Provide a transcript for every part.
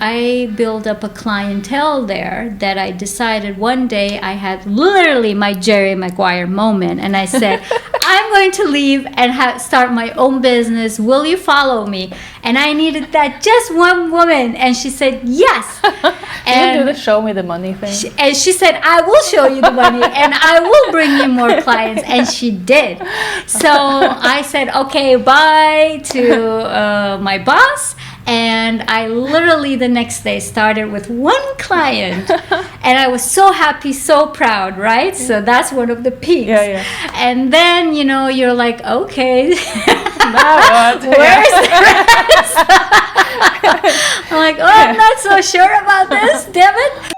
I built up a clientele there that I decided one day I had literally my Jerry Maguire moment, and I said, I'm going to leave and start my own business. Will you follow me? And I needed that just one woman, and she said yes. And you do the show me the money thing. And she said, I will show you the money and I will bring you more clients. And she did. So I said, okay, bye to my boss. And I literally the next day started with one client. And I was so happy, so proud, right? So that's one of the peaks. Yeah. And then, you're like, okay. Now what? Where's the rest? I'm like, I'm not so sure about this, damn it.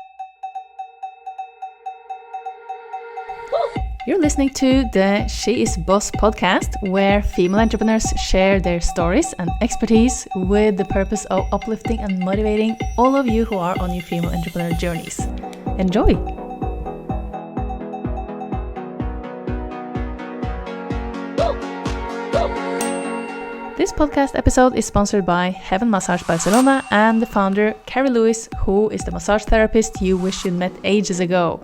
You're listening to the She is Boss podcast, where female entrepreneurs share their stories and expertise with the purpose of uplifting and motivating all of you who are on your female entrepreneur journeys. Enjoy! This podcast episode is sponsored by Heaven Massage Barcelona and the founder, Carrie Lewis, who is the massage therapist you wish you'd met ages ago.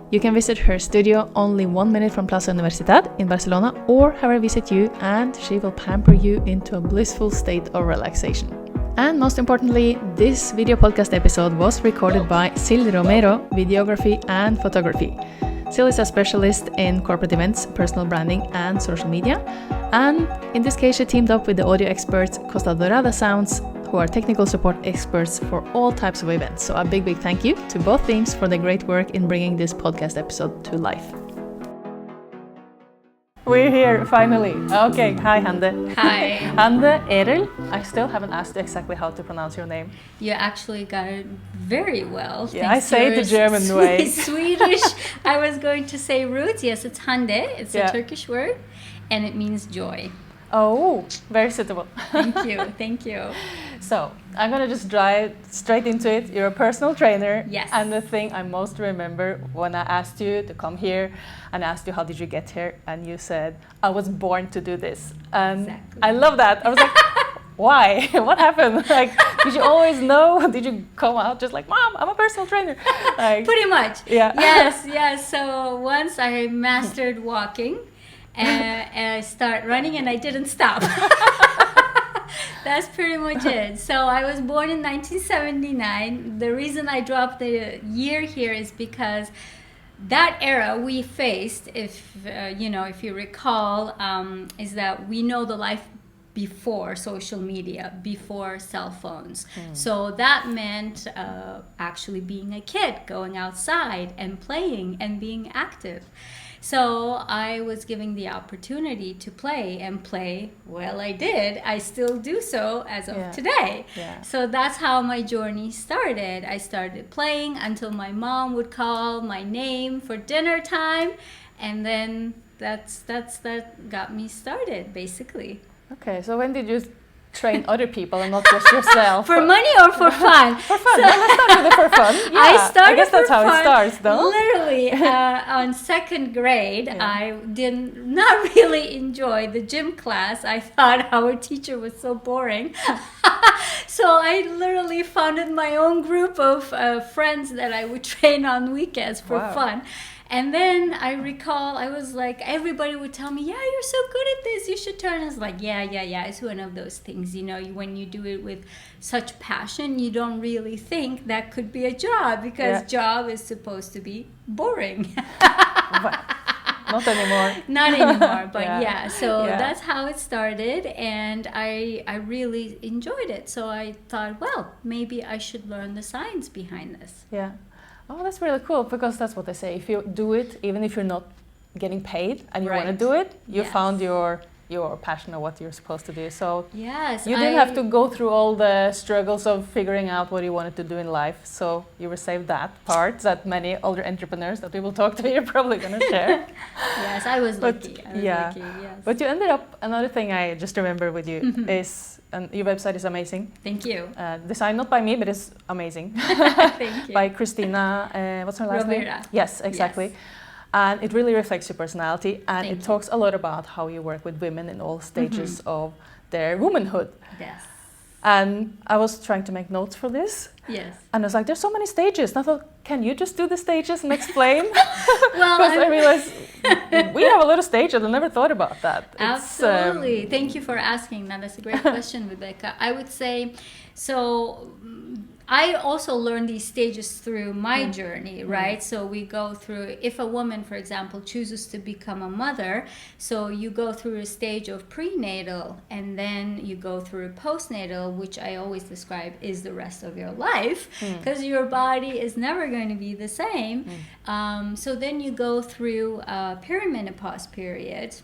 You can visit her studio only 1 minute from Plaza Universidad in Barcelona, or have her visit you and she will pamper you into a blissful state of relaxation. And most importantly, this video podcast episode was recorded by Sil Romero, videography and photography. Sil is a specialist in corporate events, personal branding and social media. And in this case, she teamed up with the audio experts Costa Dorada Sounds, who are technical support experts for all types of events. So a big thank you to both teams for the great work in bringing this podcast episode to life. We're here, finally. Okay, hi Hande. Hi. Hande Erel. I still haven't asked you exactly how to pronounce your name. You actually got it very well. Yeah, I say it the German way. Swedish. I was going to say roots. Yes, it's Hande. It's a Turkish word, and it means joy. Oh, very suitable. Thank you. So, I'm going to just dive straight into it. You're a personal trainer. Yes. And the thing I most remember when I asked you to come here and asked you how did you get here, and you said, I was born to do this. And exactly. I love that. I was like, why? What happened? Like, did you always know? Did you come out just like, Mom, I'm a personal trainer? Like, pretty much. Yeah. Yes. So once I mastered walking, and I started running and I didn't stop. That's pretty much it. So I was born in 1979. The reason I dropped the year here is because that era we faced, if you recall, is that we know the life before social media, before cell phones. So that meant actually being a kid, going outside and playing and being active. So I was given the opportunity to play. Well, I did. I still do so as of today. Yeah. So that's how my journey started. I started playing until my mom would call my name for dinner time, and then that got me started, basically. Okay, so when did you train other people and not just yourself? For money or for fun? For fun. So, let's start with it for fun. Yeah, I guess that's how it starts, though. Literally, on second grade, I did not really enjoy the gym class. I thought our teacher was so boring. So I literally founded my own group of friends that I would train on weekends for fun. And then I recall, I was like, everybody would tell me, yeah, you're so good at this, you should turn. I was like, yeah, it's one of those things, when you do it with such passion, you don't really think that could be a job, because job is supposed to be boring. Not anymore. Not anymore, but so that's how it started, and I really enjoyed it. So I thought, well, maybe I should learn the science behind this. Yeah. Oh, that's really cool, because that's what they say. If you do it, even if you're not getting paid and you want to do it, you found your passion of what you're supposed to do. So you didn't have to go through all the struggles of figuring out what you wanted to do in life. So you were saved that part that many older entrepreneurs that we will talk to, you're probably going to share. Yes, I was lucky. Lucky, yes. But you ended up, another thing I just remember with you is, and your website is amazing. Thank you. Designed not by me, but it's amazing. Thank you. By Christina, what's her last name? Yes, exactly. Yes. And it really reflects your personality, and it talks a lot about how you work with women in all stages of their womanhood. Yes. And I was trying to make notes for this. Yes. And I was like, there's so many stages. And I thought, can you just do the stages and explain? Well, Because I realized we have a lot of stages. I never thought about that. Absolutely. Thank you for asking that. That's a great question, Rebecca. I would say, so I also learned these stages through my journey, right? So we go through, if a woman, for example, chooses to become a mother, so you go through a stage of prenatal, and then you go through postnatal, which I always describe is the rest of your life, because your body is never going to be the same. So then you go through a perimenopause period,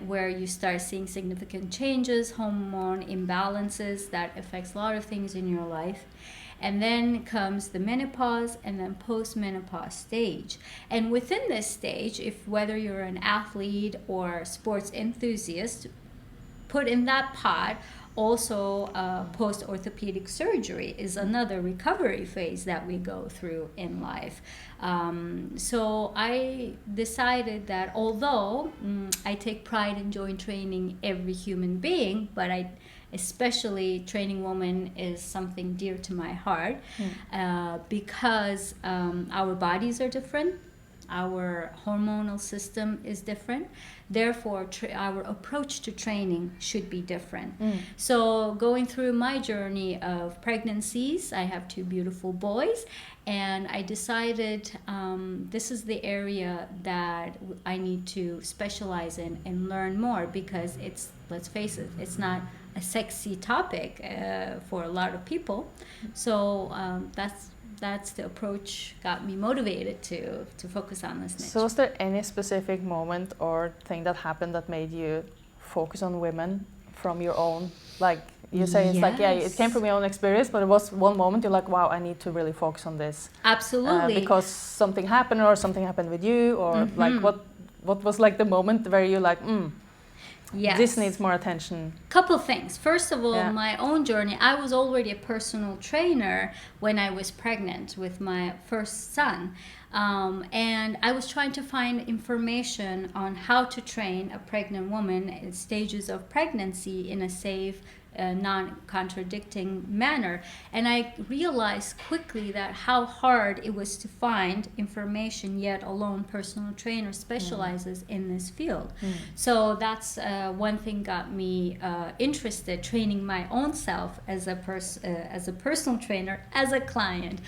where you start seeing significant changes, hormone imbalances that affects a lot of things in your life. And then comes the menopause and then post-menopause stage. And within this stage, if whether you're an athlete or sports enthusiast, put in that pot also post-orthopedic surgery is another recovery phase that we go through in life. So I decided that although I take pride in joint training every human being, but especially training women is something dear to my heart, because our bodies are different. Our hormonal system is different. Therefore, our approach to training should be different. So going through my journey of pregnancies, I have 2 beautiful boys, and I decided this is the area that I need to specialize in and learn more, because it's, let's face it, it's not a sexy topic for a lot of people. So that's the approach got me motivated to focus on this niche. So was there any specific moment or thing that happened that made you focus on women from your own, like you say, it's like, yeah, it came from your own experience, but it was one moment you're like, wow, I need to really focus on this. Absolutely. Because something happened, or something happened with you, or like what was like the moment where you're like, yes, this needs more attention? Couple things. First of all, my own journey. I was already a personal trainer when I was pregnant with my first son. And I was trying to find information on how to train a pregnant woman in stages of pregnancy in a safe, non-contradicting manner. And I realized quickly that how hard it was to find information, yet alone personal trainer specializes in this field. So that's one thing got me interested, training my own self as a personal trainer, as a client.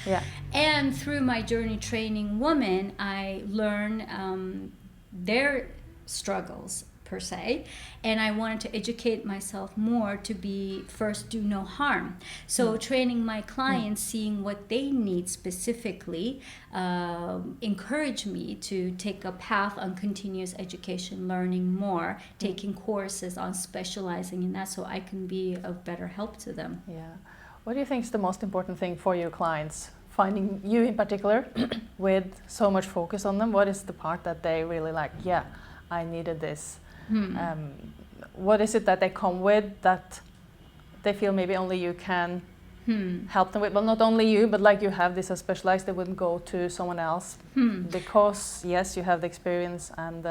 And through my journey training women, I learned their struggles per se, and I wanted to educate myself more to be first do no harm. So training my clients, seeing what they need specifically, encouraged me to take a path on continuous education, learning more, taking courses on specializing in that, so I can be of better help to them. What do you think is the most important thing for your clients? Finding you in particular with so much focus on them, what is the part that they really like, yeah, I needed this? What is it that they come with that they feel maybe only you can help them with? Well, not only you, but like you have this as specialized, they wouldn't go to someone else because yes, you have the experience and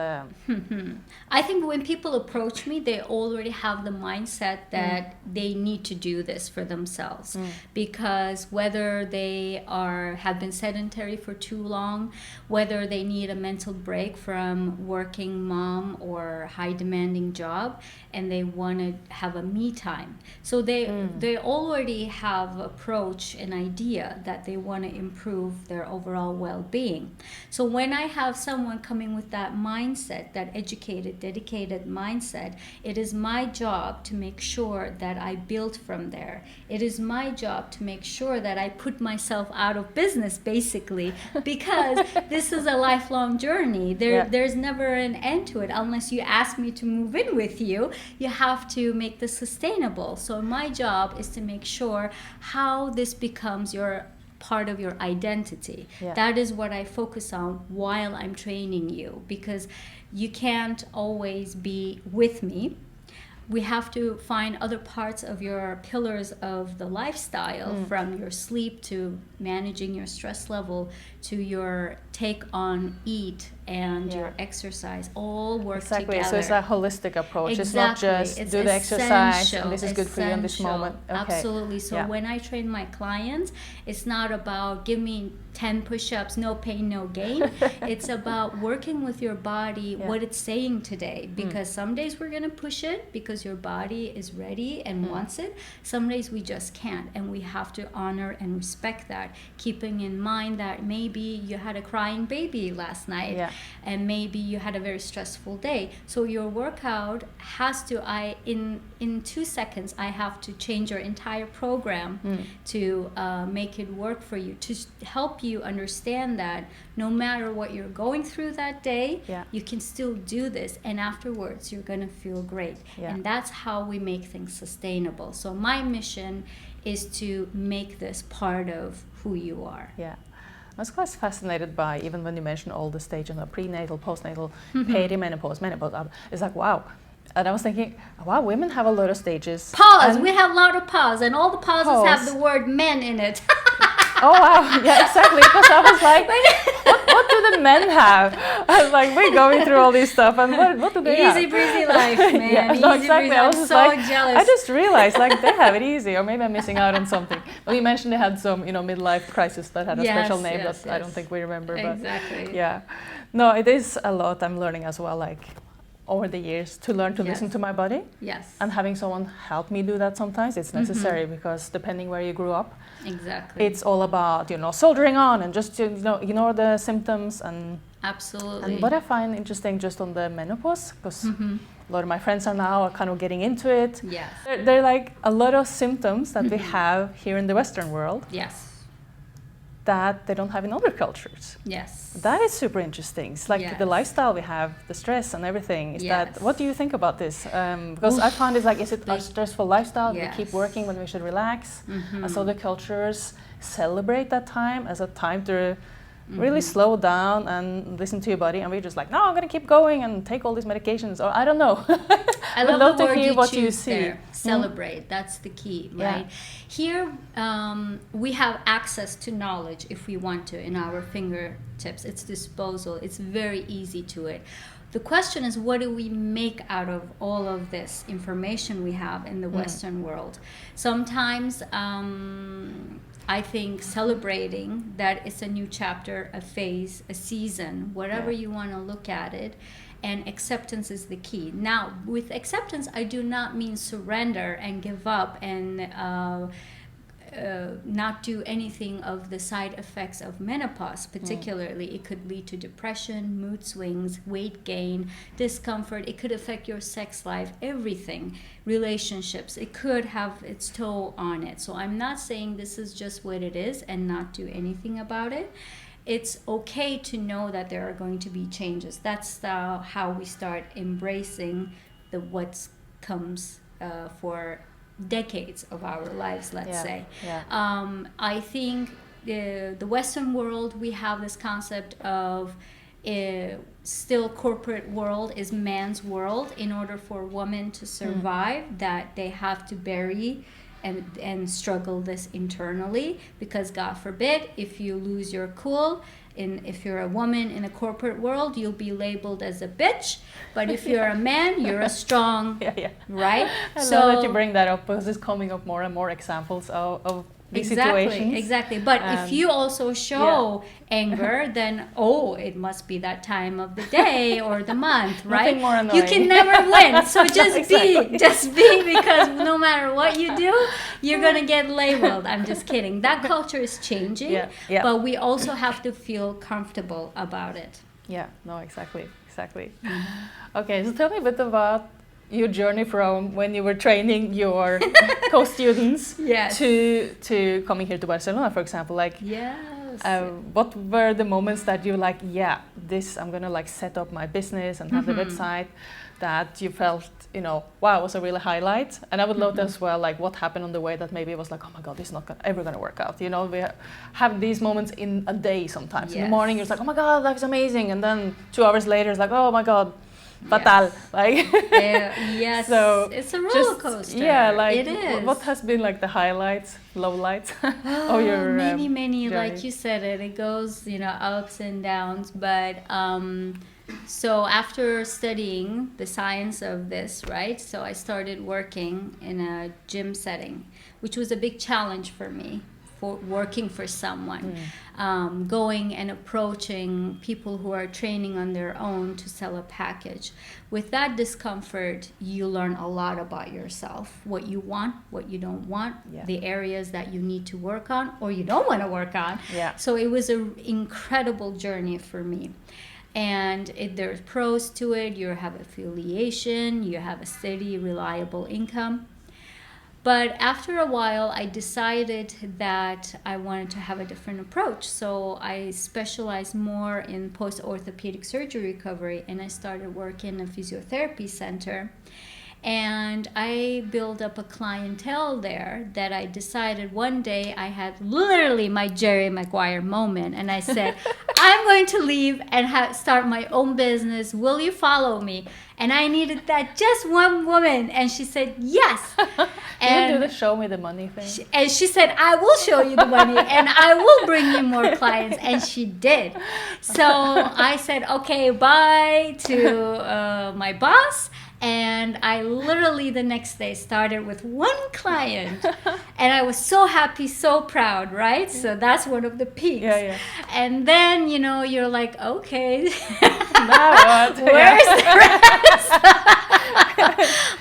I think when people approach me, they already have the mindset that they need to do this for themselves, because whether they have been sedentary for too long, whether they need a mental break from working mom or high demanding job, and they want to have a me time. So they already have approach an idea that they want to improve their overall well-being. So when I have someone coming with that mindset, that educated, dedicated mindset, it is my job to make sure that I build from there. It is my job to make sure that I put myself out of business, basically, because this is a lifelong journey. There's never an end to it. Unless you ask me to move in with you, you have to make this sustainable. So my job is to make sure how this becomes part of your identity. That is what I focus on while I'm training you, because you can't always be with me. We have to find other parts of your pillars of the lifestyle, from your sleep to managing your stress level to your take on eat and your exercise all work exactly. together. So it's a holistic approach. Exactly. It's not just it's do the exercise and this is good for you in this essential. moment. Okay. Absolutely. So when I train my clients, it's not about give me 10 push-ups, no pain, no gain. It's about working with your body, what it's saying today. Because some days we're going to push it because your body is ready and wants it. Some days we just can't. And we have to honor and respect that, keeping in mind that maybe you had a crying baby last night and maybe you had a very stressful day. So your workout has to, in 2 seconds, I have to change your entire program to make it work for you, to help you understand that no matter what you're going through that day, you can still do this, and afterwards you're going to feel great. And that's how we make things sustainable. So my mission is to make this part of who you are. I was quite fascinated by, even when you mentioned all the stages, prenatal, postnatal, perimenopause, menopause. It's like, wow. And I was thinking, wow, women have a lot of stages. Pause. We have a lot of pause, and all the pauses have the word men in it. Oh wow, yeah, exactly. Because I was like, what do the men have? I was like, we're going through all this stuff, and what do they have? Easy breezy life, man. No, exactly. I was so like, jealous. I just realized like they have it easy, or maybe I'm missing out on something. Well, you mentioned they had some, midlife crisis that had a special name that I don't think we remember. Exactly. But yeah, no, it is a lot I'm learning as well. Like over the years to learn to listen to my body. Yes. And having someone help me do that sometimes, it's necessary because depending where you grew up, it's all about, soldiering on and just, ignore the symptoms and... Absolutely. And what I find interesting just on the menopause, because a lot of my friends are now kind of getting into it. Yes. There are like a lot of symptoms that we have here in the Western world. Yes. That they don't have in other cultures. Yes. That is super interesting. It's like the lifestyle we have, the stress and everything. Is that, what do you think about this? Because I find it's like, is it a stressful lifestyle? We keep working when we should relax. And so the cultures celebrate that time as a time to really slow down and listen to your body. And we're just like, no, I'm going to keep going and take all these medications. Or I don't know. I love the word to hear you what choose you see. there. Celebrate. That's the key, right? Here, we have access to knowledge if we want to in our fingertips. It's disposal. It's very easy to it. The question is, what do we make out of all of this information we have in the Western world? Sometimes I think celebrating that it's a new chapter, a phase, a season, whatever you want to look at it, and acceptance is the key. Now, with acceptance, I do not mean surrender and give up and not do anything of the side effects of menopause. Particularly, it could lead to depression, mood swings, weight gain, discomfort. It could affect your sex life, everything, relationships. It could have its toe on it. So I'm not saying this is just what it is and not do anything about it. It's okay to know that there are going to be changes. That's how we start embracing what comes for decades of our lives, let's say. I think the Western world, we have this concept of still corporate world is man's world. In order for women to survive, that they have to bury and struggle this internally, because God forbid, if you lose your cool, if you're a woman in a corporate world, you'll be labeled as a bitch. But if you're a man, you're a strong, right? I love that you bring that up, because it's coming up more and more examples of these situations. Exactly. But if you also show anger, then it must be that time of the day or the month, right? Nothing more annoying. You can never win. So just be, because no matter what you do, you're gonna get labeled. I'm just kidding. That culture is changing, but we also have to feel comfortable about it. Yeah. No. Exactly. Okay. So tell me a bit about your journey from when you were training your co-students to coming here to Barcelona, for example. Like, what were the moments that you like, this, I'm gonna like set up my business and have the website, that you felt, wow, was a really highlight? And I would love to as well, like, what happened on the way that maybe it was like, oh my God, this is not ever gonna work out. We have these moments in a day sometimes. In the morning, you're like, oh my God, life is amazing. And then 2 hours later, it's like, oh my God, fatal. Like, yes, so it's a roller coaster. Yeah, like it is. What has been like the highlights, lowlights of your many, journey? like you said, it goes, ups and downs. But so after studying the science of this, right? So I started working in a gym setting, which was a big challenge for me. For working for someone, going and approaching people who are training on their own to sell a package. With that discomfort, you learn a lot about yourself, what you want, what you don't want, the areas that you need to work on or you don't want to work on. So it was an incredible journey for me. And there's pros to it. You have affiliation, you have a steady, reliable income. But after a while, I decided that I wanted to have a different approach. So I specialized more in post-orthopedic surgery recovery, and I started working in a physiotherapy center. And I built up a clientele there that I decided one day I had literally my Jerry Maguire moment. And I said, I'm going to leave and start my own business. Will you follow me? And I needed that just one woman. And she said, yes. And you do the show me the money thing. And she said, I will show you the money and I will bring you more clients. And she did. So I said, okay, bye to my boss. And I literally the next day started with one client. And I was so happy, so proud, right? So that's one of the peaks. And then, you're like, okay. Now what? Where's the rest?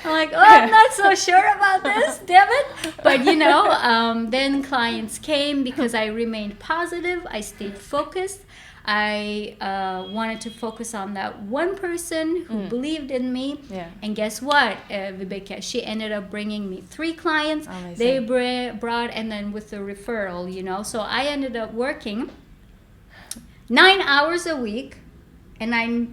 I'm like, I'm not so sure about this, damn it. But, then clients came because I remained positive. I stayed focused. I wanted to focus on that one person who believed in me. And guess what, Vibeke? She ended up bringing me 3 clients. Amazing. They brought, and then with the referral, So I ended up working 9 hours a week, and I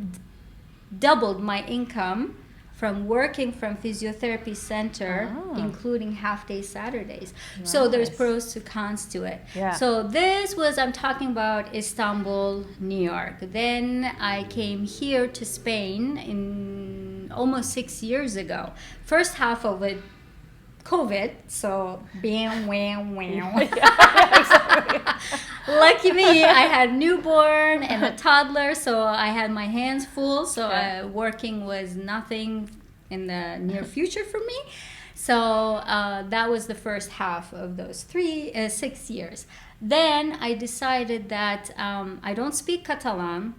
doubled my income from working from physiotherapy center, including half-day Saturdays. Nice. So there's pros to cons to it. So this was, I'm talking about Istanbul, New York. Then I came here to Spain in almost 6 years ago. First half of it, COVID, so bam, wham, wham. Exactly. Lucky me, I had newborn and a toddler, so I had my hands full. So working was nothing in the near future for me. So that was the first half of those 6 years. Then I decided that I don't speak Catalan,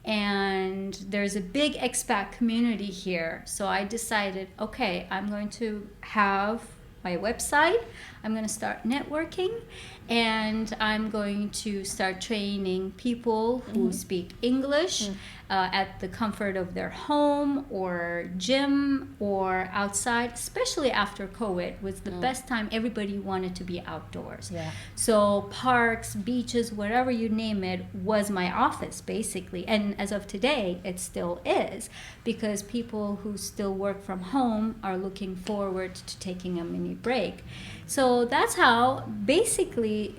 and there's a big expat community here. So I decided, okay, I'm going to have my website, I'm going to start networking, and I'm going to start training people who speak English at the comfort of their home or gym or outside. Especially after COVID was the best time. Everybody wanted to be outdoors. So parks, beaches, whatever you name it, was my office basically. And as of today, it still is, because people who still work from home are looking forward to taking a mini break. So that's how basically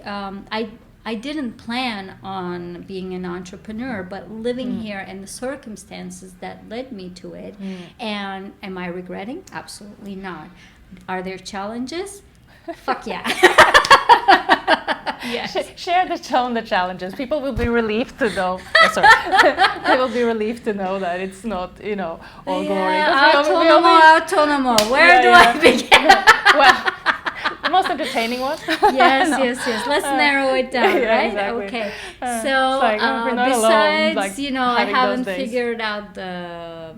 I didn't plan on being an entrepreneur, but living here and the circumstances that led me to it. And am I regretting? Absolutely not. Are there challenges? Fuck yeah. Yes. Share the challenges. People will be relieved to know. They will be relieved to know that it's not, all glory. Autonomo. Where do I begin? Well, the most entertaining one. Yes. Let's narrow it down, right? Exactly. Okay. So besides, I haven't figured out the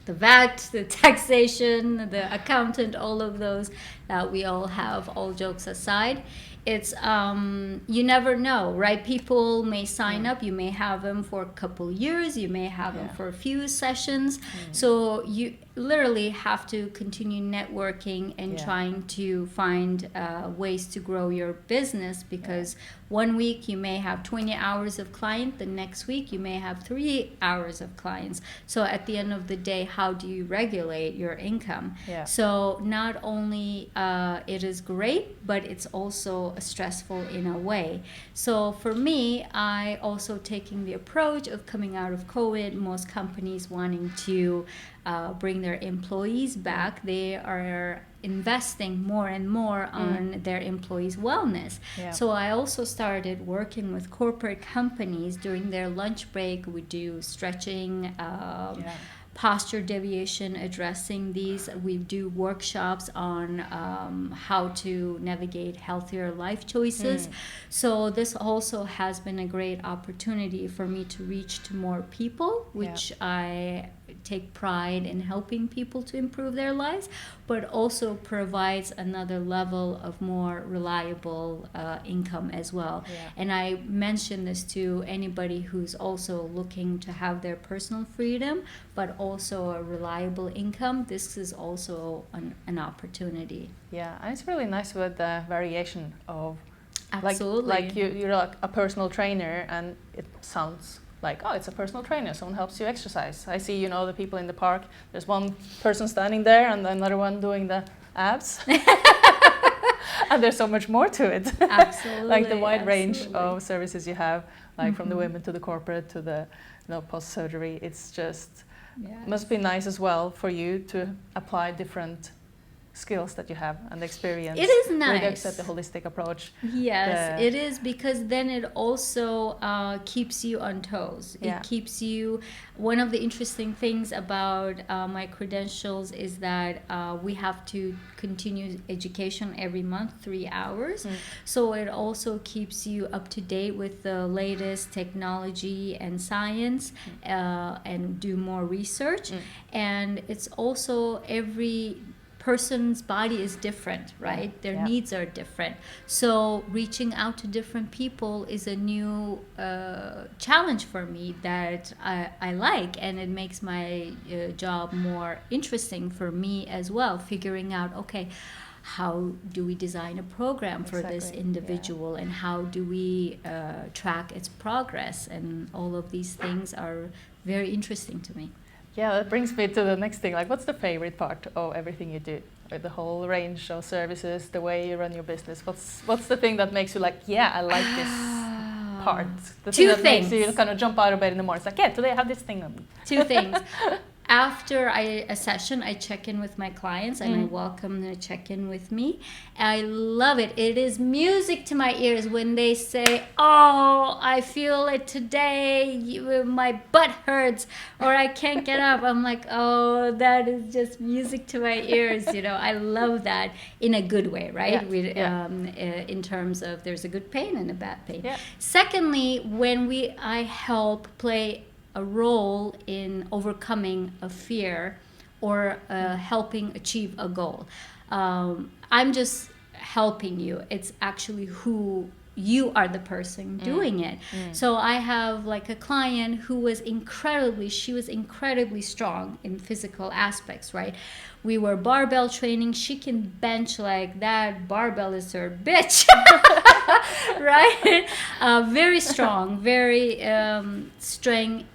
VAT, the taxation, the accountant, all of those that we all have, all jokes aside. It's you never know, right? People may sign up, you may have them for a couple years, you may have them for a few sessions. So you literally have to continue networking and trying to find ways to grow your business, because one week you may have 20 hours of client, the next week you may have 3 hours of clients. So at the end of the day, how do you regulate your income? So not only it is great, but it's also also stressful in a way. So for me, I also taking the approach of coming out of COVID, most companies wanting to bring their employees back, they are investing more and more on their employees' wellness. Yeah. So I also started working with corporate companies during their lunch break. We do stretching, posture deviation, addressing these. We do workshops on how to navigate healthier life choices. So this also has been a great opportunity for me to reach to more people, which I take pride in helping people to improve their lives, but also provides another level of more reliable income as well. Yeah. And I mention this to anybody who's also looking to have their personal freedom, but also a reliable income. This is also an opportunity. Yeah, and it's really nice with the variation of Absolutely. like you're like a personal trainer, and it sounds like, oh, it's a personal trainer, someone helps you exercise. I see, the people in the park, there's one person standing there and another one doing the abs. And there's so much more to it. Absolutely. Like the wide range of services you have, like from the women to the corporate to the post-surgery. It's just, must be nice as well for you to apply different skills that you have and experience. It is nice. Really accept the holistic approach. Yes, it is, because then it also keeps you on toes. Yeah. It keeps you. One of the interesting things about my credentials is that we have to continue education every month, 3 hours. So it also keeps you up to date with the latest technology and science, and do more research. And it's also every person's body is different, right? Their needs are different. So reaching out to different people is a new challenge for me that I like, and it makes my job more interesting for me as well, figuring out, okay, how do we design a program for this individual, and how do we track its progress, and all of these things are very interesting to me. Yeah, that brings me to the next thing. Like, what's the favorite part of everything you do? Like the whole range of services, the way you run your business. What's the thing that makes you like, yeah, I like this part? The thing that makes you kind of jump out of bed in the morning. It's like, yeah, today I have this thing on. Two things. After a session, I check in with my clients, and I welcome them to check in with me. I love it. It is music to my ears when they say, oh, I feel it today, my butt hurts, or I can't get up. I'm like, oh, that is just music to my ears. I love that in a good way, right? In terms of there's a good pain and a bad pain. Yeah. Secondly, when I help play a role in overcoming a fear or helping achieve a goal. I'm just helping you. It's actually who you are, the person doing it. So I have like a client who was incredibly strong in physical aspects, right? We were barbell training. She can bench like that. Barbell is her bitch. Right? Very strong, very strength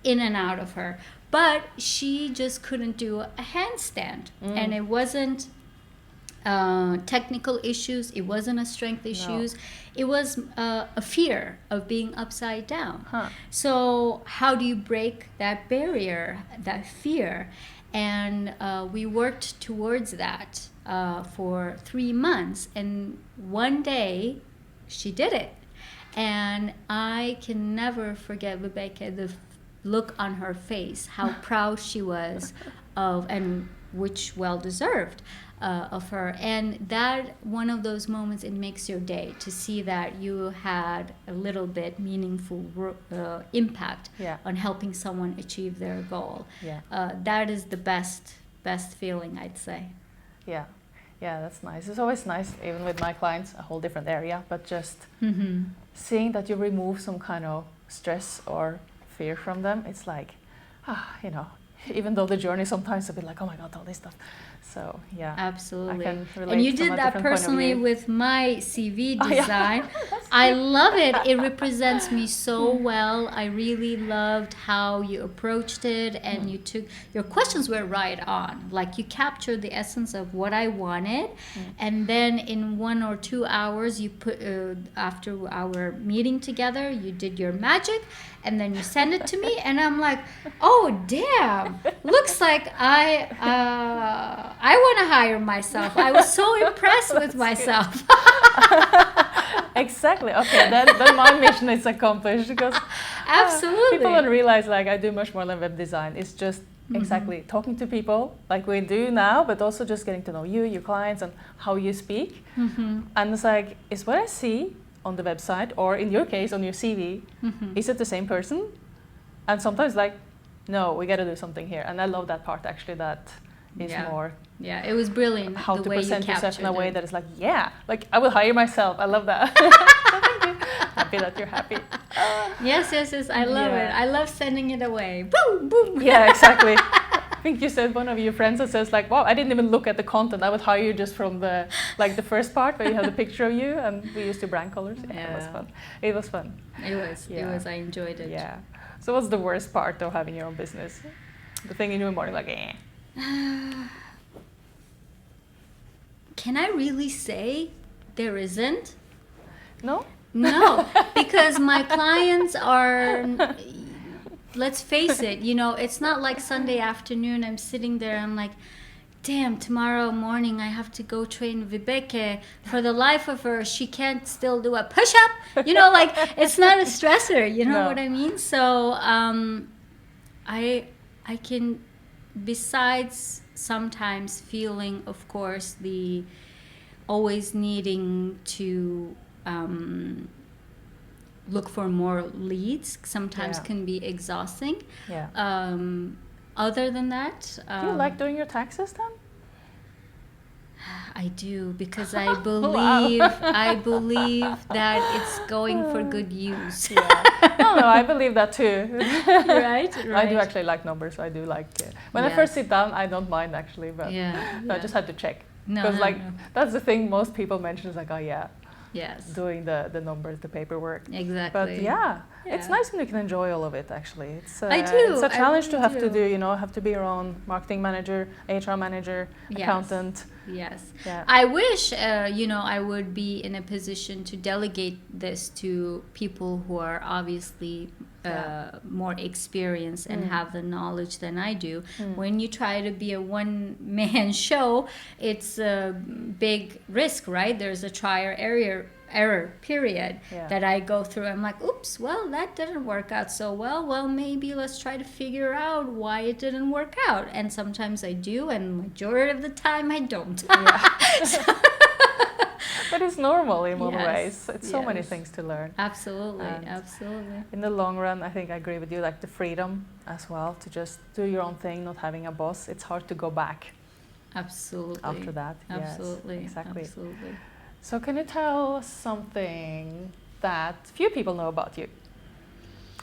in and out of her, but she just couldn't do a handstand. And it wasn't technical issues, it wasn't a strength issues, it was a fear of being upside down. So how do you break that barrier, that fear? And we worked towards that for 3 months, and one day she did it, and I can never forget, Rebecca, the look on her face, how proud she was of, and which well deserved of her. And that one of those moments, it makes your day to see that you had a little bit meaningful impact on helping someone achieve their goal. That is the best feeling, I'd say. Yeah, that's nice. It's always nice, even with my clients, a whole different area, but just seeing that you remove some kind of stress or fear from them. It's like, even though the journey sometimes a bit like, oh my God, all this stuff. So absolutely. I can relate. And you did that personally with my CV design. I love it. It represents me so well. I really loved how you approached it, and you took your questions were right on. Like you captured the essence of what I wanted, and then in 1 or 2 hours, you put after our meeting together, you did your magic, and then you send it to me, and I'm like, oh damn! Looks like I want to hire myself. I was so impressed with myself. Exactly. Okay, then my mission is accomplished because Absolutely. people don't realize like I do much more than web design. It's just exactly talking to people like we do now, but also just getting to know you, your clients, and how you speak. And it's like, is what I see on the website, or in your case on your CV, is it the same person? And sometimes like, no, we got to do something here. And I love that part actually. That is more. Yeah, it was brilliant. How the to way present you yourself in a captured way it. that is like, yeah, like I will hire myself. I love that. Thank you. Happy that you're happy. Yes. I love it. I love sending it away. Boom, boom. Yeah, exactly. I think you said one of your friends that says like, wow, I didn't even look at the content. I would hire you just from the first part where you have the picture of you, and we used to brand colors. Yeah, it was fun. It was fun. It was. I enjoyed it. Yeah. So what's the worst part of having your own business? The thing in the morning, like, Can I really say there isn't? No? No, because my clients are, let's face it, it's not like Sunday afternoon I'm sitting there, I'm like, damn, tomorrow morning I have to go train Vibeke. For the life of her, she can't still do a push-up. Like, it's not a stressor, you know what I mean? So I can, besides sometimes feeling, of course, the always needing to look for more leads, sometimes can be exhausting. Other than that, do you like doing your taxes then? I do, because I believe that it's going for good use. No, I believe that too. Right. I do actually like numbers. So I do like when I first sit down, I don't mind actually, but I just had to check because that's the thing most people mention is like, oh yeah. Yes. Doing the numbers, the paperwork. Exactly. But it's nice when you can enjoy all of it actually. It's I do. It's a challenge really to have to do, have to be your own marketing manager, HR manager, accountant. Yes. Yeah. I wish, I would be in a position to delegate this to people who are obviously more experienced and have the knowledge than I do. When you try to be a one-man show, it's a big risk, right? There's a trial error period that I go through. I'm like, oops, well, that didn't work out so well, maybe let's try to figure out why it didn't work out. And sometimes I do, and majority of the time I don't. But it's normal in one ways. It's so many things to learn. Absolutely. In the long run, I think I agree with you, like the freedom as well to just do your own thing, not having a boss. It's hard to go back. Absolutely. After that. Absolutely. Yes, exactly. Absolutely. So can you tell us something that few people know about you?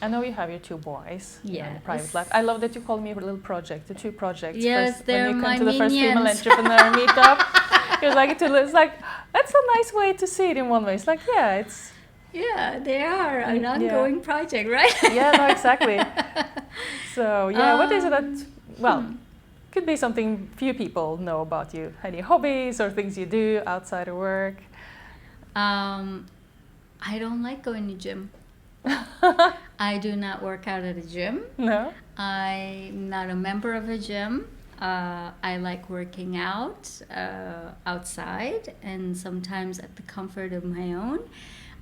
I know you have your 2 boys in the private life. I love that you call me a little project, the 2 projects. Yes, they're when you my come to the first female minions. entrepreneur meetup. It's like that's a nice way to see it in one way. It's like it's they are an ongoing project, right? No, exactly. So what is it that could be something few people know about you? Any hobbies or things you do outside of work? I don't like going to gym. I do not work out at a gym. No? I'm not a member of a gym. I like working out outside and sometimes at the comfort of my own.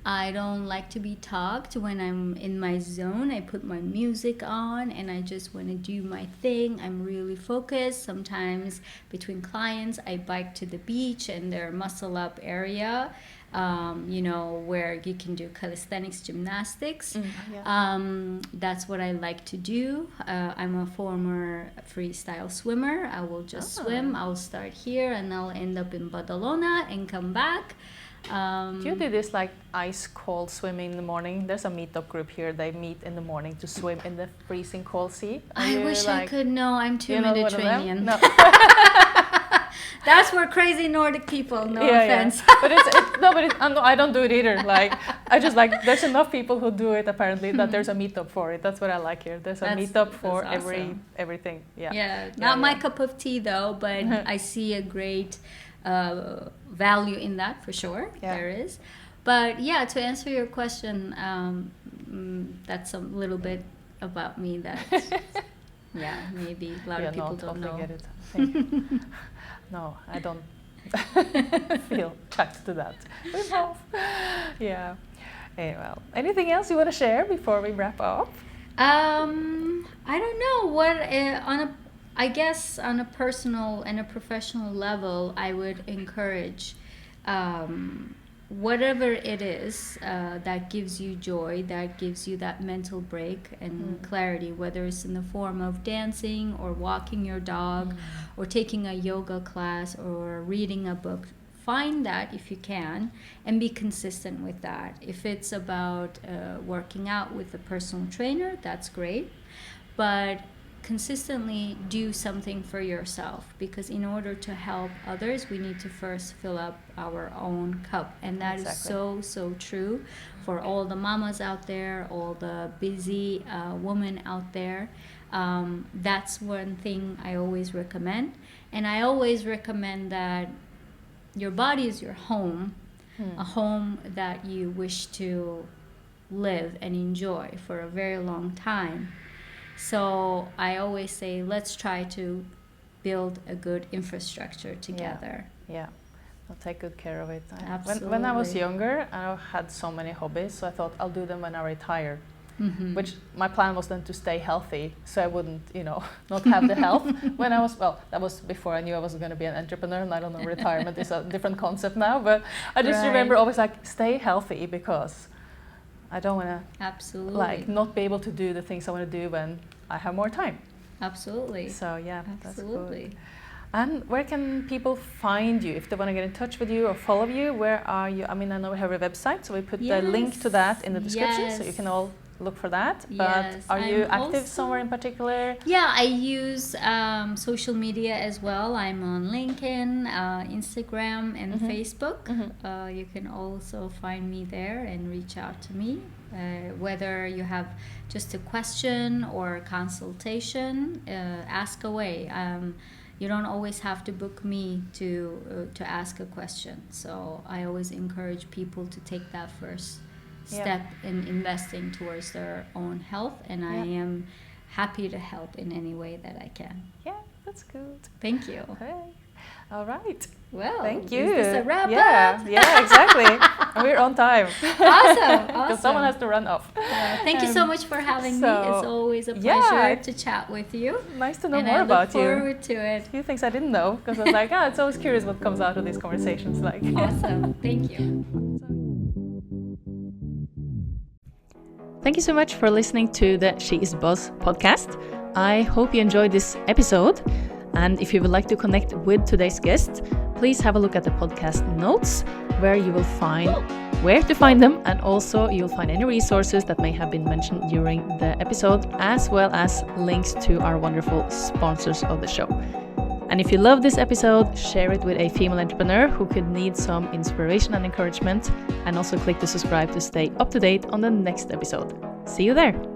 I don't like to be talked when I'm in my zone. I put my music on and I just want to do my thing. I'm really focused. Sometimes between clients, I bike to the beach and their muscle up area, where you can do calisthenics, gymnastics. That's what I like to do. I'm a former freestyle swimmer. I will just swim. I'll start here and I'll end up in Badalona and come back. Do you do this like ice cold swimming in the morning? There's a meetup group here. They meet in the morning to swim in the freezing cold sea. I wish I could. No, I'm too Mediterranean. No. That's for crazy Nordic people. No offense. But I don't do it either. Like I just like, there's enough people who do it apparently that there's a meetup for it. That's what I like here. There's a meetup for awesome. everything. Yeah. Yeah, not my cup of tea though, but I see a great value in that for sure. Yeah. There is. But yeah, to answer your question, that's a little bit about me that, yeah, maybe a lot of people don't know. Get it. No, I don't feel chucked to that. Yeah. Well, anything else you want to share before we wrap up? I don't know what I guess on a personal and a professional level, I would encourage whatever it is that gives you joy, that gives you that mental break and clarity, whether it's in the form of dancing or walking your dog or taking a yoga class or reading a book. Find that if you can and be consistent with that. If it's about working out with a personal trainer, that's great. But consistently do something for yourself, because in order to help others, we need to first fill up our own cup. And that is so true for all the mamas out there, all the busy women out there. That's one thing I always recommend. And I always recommend that your body is your home, a home that you wish to live and enjoy for a very long time. So I always say, let's try to build a good infrastructure together. Yeah. I'll take good care of it. Absolutely. When I was younger, I had so many hobbies, so I thought I'll do them when I retire. Which my plan was then to stay healthy, so I wouldn't, not have the health when I was, that was before I knew I was going to be an entrepreneur, and I don't know, retirement is a different concept now, but I just remember always like, stay healthy, because I don't want to not be able to do the things I want to do when I have more time. Absolutely. So that's good. And where can people find you if they want to get in touch with you or follow you? Where are you? I mean, I know we have a website, so we put the link to that in the description, so you can all look for that. But are you active somewhere in particular? Yeah, I use social media as well. I'm on LinkedIn, Instagram, and Facebook. You can also find me there and reach out to me. Whether you have just a question or a consultation, ask away. You don't always have to book me to ask a question. So I always encourage people to take that first step in investing towards their own health, and I am happy to help in any way that I can. Yeah, that's good. Thank you. Okay. All right. Well, thank you. Is this a wrap up? Yeah, exactly. We're on time. Awesome. Because someone has to run off. Thank you so much for having me. It's always a pleasure to chat with you. Nice to know more about you. I look forward to it. A few things I didn't know, because I was like, it's always curious what comes out of these conversations. Awesome. Thank you. Thank you so much for listening to the She is Boss podcast. I hope you enjoyed this episode. And if you would like to connect with today's guest, please have a look at the podcast notes, where you will find where to find them, and also you'll find any resources that may have been mentioned during the episode, as well as links to our wonderful sponsors of the show. And if you love this episode, share it with a female entrepreneur who could need some inspiration and encouragement, and also click to subscribe to stay up to date on the next episode. See you there!